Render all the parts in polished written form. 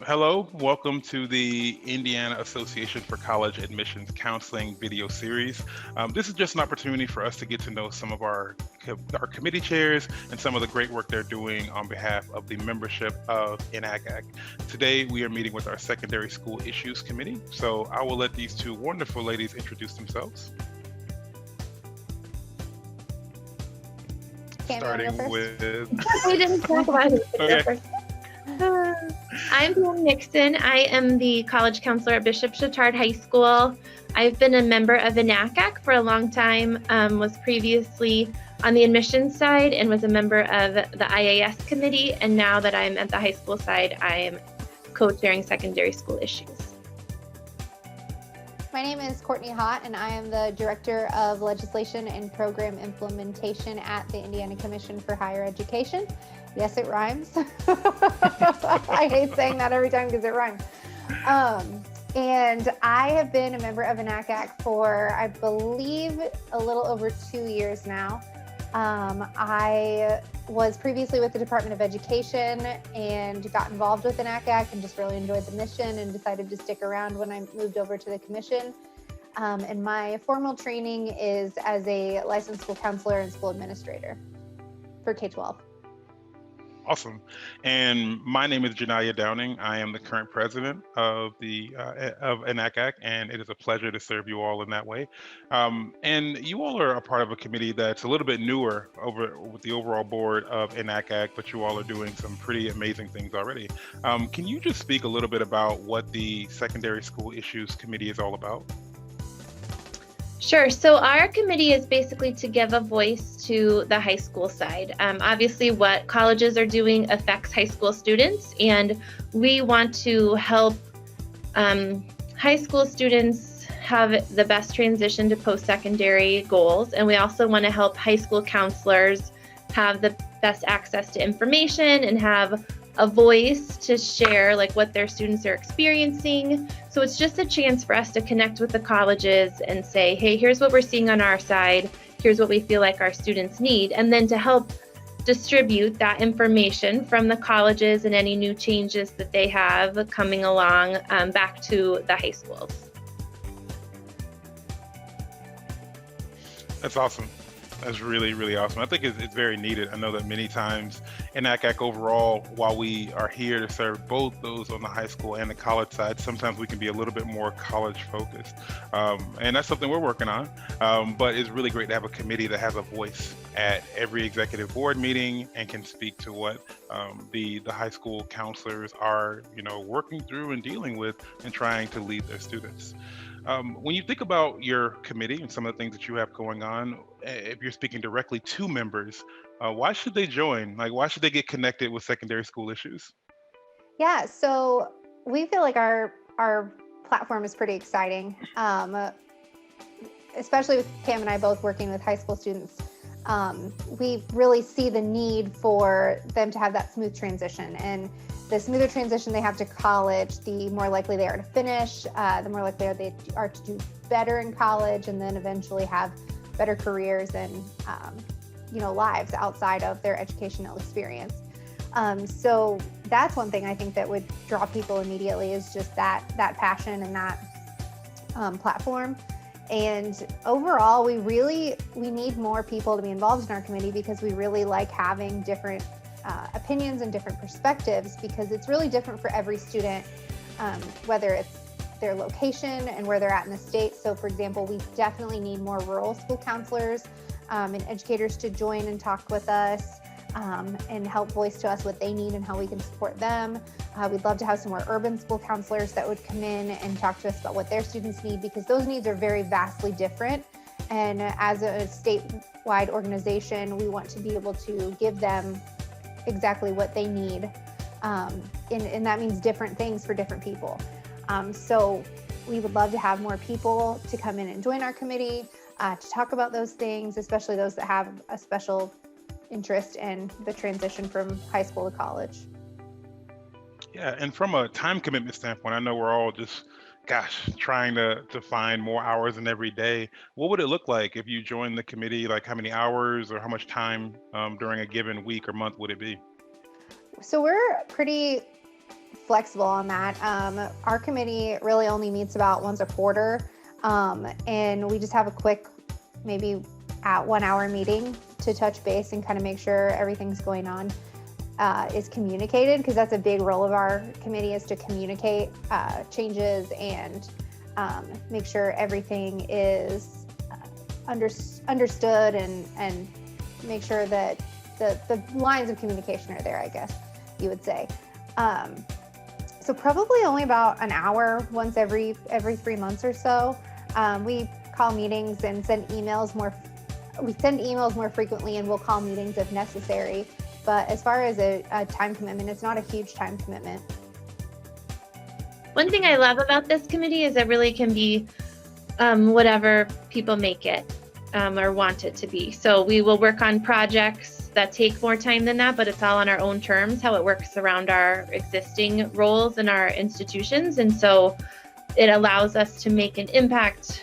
Hello, welcome to the Indiana Association for College Admissions Counseling video series. This is just an opportunity for us to get to know some of our committee chairs and some of the great work they're doing on behalf of the membership of NACAC. Today, we are meeting with our Secondary School Issues Committee. So I will let these two wonderful ladies introduce themselves. Can't go Starting first? with, We didn't talk about it. Okay. I'm Pam Nixon. I am the college counselor at Bishop Chatard High School. I've been a member of NACAC for a long time, was previously on the admissions side and was a member of the IAS committee. And now that I'm at the high school side, I am co-chairing secondary school issues. My name is Courtney Hott, and I am the Director of Legislation and Program Implementation at the Indiana Commission for Higher Education. Yes, it rhymes. I hate saying that every time because it rhymes. And I have been a member of NACAC for, I believe, a little over 2 years now. I was previously with the Department of Education and got involved with NACAC and just really enjoyed the mission and decided to stick around when I moved over to the commission. And my formal training is as a licensed school counselor and school administrator for K-12. Awesome. And my name is Janaya Downing. I am the current president of NACAC, and it is a pleasure to serve you all in that way. And you all are a part of a committee that's a little bit newer over with the overall board of NACAC, but you all are doing some pretty amazing things already. Can you just speak a little bit about what the Secondary School Issues Committee is all about? Sure. So our committee is basically to give a voice to the high school side. Obviously, what colleges are doing affects high school students, and we want to help high school students have the best transition to post-secondary goals. And we also want to help high school counselors have the best access to information and have a voice to share like what their students are experiencing. So it's just a chance for us to connect with the colleges and say, hey, here's what we're seeing on our side. Here's what we feel like our students need. And then to help distribute that information from the colleges and any new changes that they have coming along back to the high schools. That's awesome. That's really, really awesome. I think it's very needed. I know that many times in NACAC overall, while we are here to serve both those on the high school and the college side, sometimes we can be a little bit more college focused. And that's something we're working on. But it's really great to have a committee that has a voice at every executive board meeting and can speak to what the high school counselors are, working through and dealing with and trying to lead their students. When you think about your committee and some of the things that you have going on, if you're speaking directly to members, why should they join? Like, why should they get connected with secondary school issues? Yeah, so we feel like our platform is pretty exciting, especially with Pam and I both working with high school students. We really see the need for them to have that smooth transition, and the smoother transition they have to college, the more likely they are to finish, the more likely they are to do better in college, and then eventually have better careers and lives outside of their educational experience. So that's one thing I think that would draw people immediately is just that passion and that platform. And overall, we need more people to be involved in our committee because we really like having different opinions and different perspectives, because it's really different for every student, whether it's their location and where they're at in the state. So for example, we definitely need more rural school counselors and educators to join and talk with us and help voice to us what they need and how we can support them. We'd love to have some more urban school counselors that would come in and talk to us about what their students need, because those needs are very vastly different. And as a statewide organization, we want to be able to give them exactly what they need. And that means different things for different people. So we would love to have more people to come in and join our committee to talk about those things, especially those that have a special interest in the transition from high school to college. Yeah, and from a time commitment standpoint, I know we're all just, trying to find more hours in every day. What would it look like if you joined the committee? Like how many hours or how much time during a given week or month would it be? So we're pretty flexible on that. Our committee really only meets about once a quarter, and we just have a quick, maybe at 1 hour meeting to touch base and kind of make sure everything's going on is communicated, because that's a big role of our committee, is to communicate changes and make sure everything is understood and make sure that the lines of communication are there, I guess you would say. So probably only about an hour once every 3 months or so. We call meetings and send emails more. We send emails more frequently, and we'll call meetings if necessary. But as far as a time commitment, it's not a huge time commitment. One thing I love about this committee is it really can be whatever people make it or want it to be. So we will work on projects that take more time than that, but it's all on our own terms, how it works around our existing roles in our institutions. And so it allows us to make an impact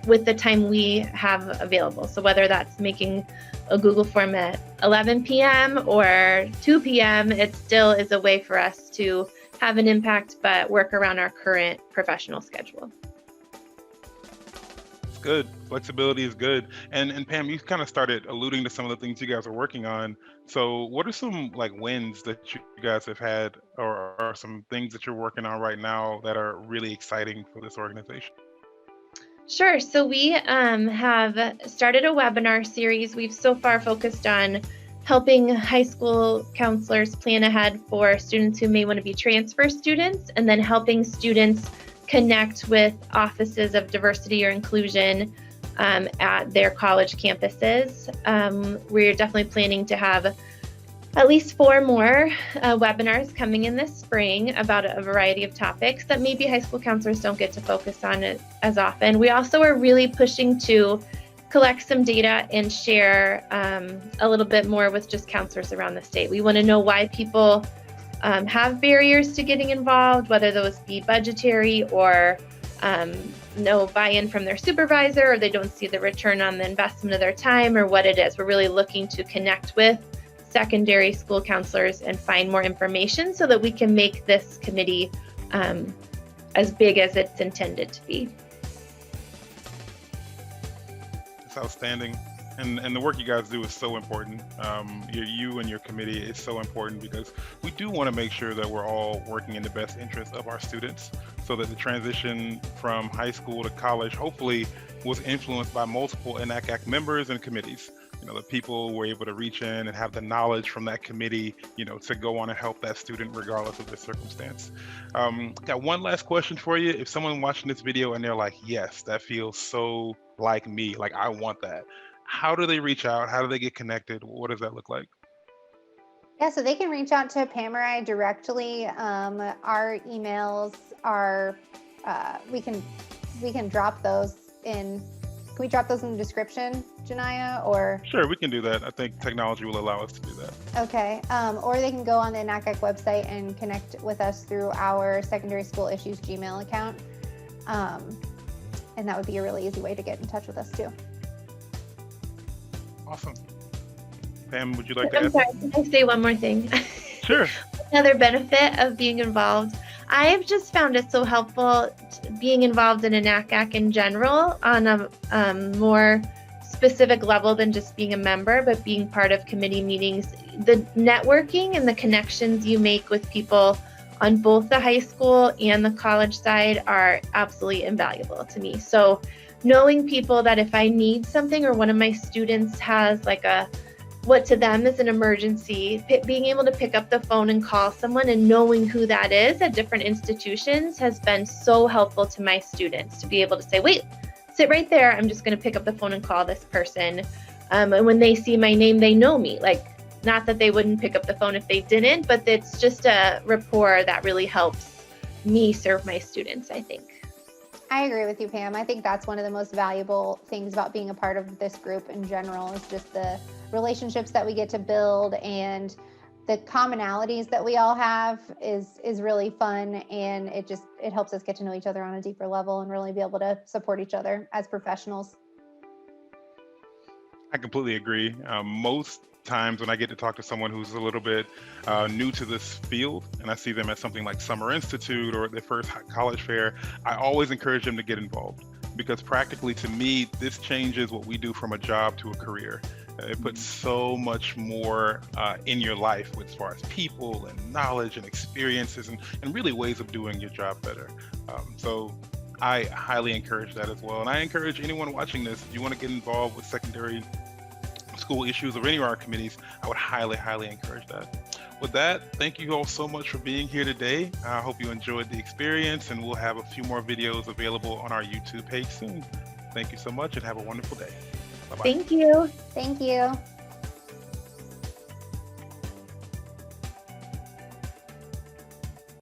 with the time we have available. So whether that's making a Google form at 11 p.m. or 2 p.m., it still is a way for us to have an impact, but work around our current professional schedule. It's good. Flexibility is good. And Pam, you kind of started alluding to some of the things you guys are working on. So what are some like wins that you guys have had, or some things that you're working on right now that are really exciting for this organization? Sure. So we have started a webinar series. We've so far focused on helping high school counselors plan ahead for students who may want to be transfer students, and then helping students connect with offices of diversity or inclusion at their college campuses. We're definitely planning to have at least 4 more webinars coming in this spring about a variety of topics that maybe high school counselors don't get to focus on it as often. We also are really pushing to collect some data and share a little bit more with just counselors around the state. We want to know why people have barriers to getting involved, whether those be budgetary or no buy-in from their supervisor, or they don't see the return on the investment of their time, or what it is. We're really looking to connect with secondary school counselors and find more information so that we can make this committee as big as it's intended to be. It's outstanding. And the work you guys do is so important. You and your committee is so important, because we do want to make sure that we're all working in the best interest of our students, so that the transition from high school to college hopefully was influenced by multiple NACAC members and committees. You know, the people were able to reach in and have the knowledge from that committee, you know, to go on and help that student regardless of the circumstance. Got one last question for you. If someone watching this video and they're like, yes, that feels so like me, like I want that, how do they reach out? How do they get connected? What does that look like? Yeah, so they can reach out to Pam or I directly. Our emails are, we can drop those in. Can we drop those in the description, Janaya, or? Sure, we can do that. I think technology will allow us to do that. Okay, or they can go on the NACAC website and connect with us through our Secondary School Issues Gmail account. And that would be a really easy way to get in touch with us too. Awesome. Pam, would you like to I'm add? sorry, can I say one more thing? Sure. Another benefit of being involved, I have just found it so helpful being involved in a NACAC in general on a more specific level than just being a member, but being part of committee meetings. The networking and the connections you make with people on both the high school and the college side are absolutely invaluable to me. So knowing people that if I need something, or one of my students has like what to them is an emergency, being able to pick up the phone and call someone and knowing who that is at different institutions has been so helpful to my students to be able to say, wait, sit right there. I'm just going to pick up the phone and call this person. And when they see my name, they know me. Like, not that they wouldn't pick up the phone if they didn't, but it's just a rapport that really helps me serve my students, I think. I agree with you, Pam. I think that's one of the most valuable things about being a part of this group in general, is just the relationships that we get to build, and the commonalities that we all have is really fun, and it helps us get to know each other on a deeper level and really be able to support each other as professionals. I completely agree. Most times when I get to talk to someone who's a little bit new to this field, and I see them at something like Summer Institute or their first college fair, I always encourage them to get involved, because practically to me, this changes what we do from a job to a career. It puts so much more in your life as far as people and knowledge and experiences and really ways of doing your job better. So I highly encourage that as well. And I encourage anyone watching this, if you want to get involved with secondary school issues or any of our committees, I would highly, highly encourage that. With that, thank you all so much for being here today. I hope you enjoyed the experience, and we'll have a few more videos available on our YouTube page soon. Thank you so much and have a wonderful day. Bye-bye. Thank you. Thank you.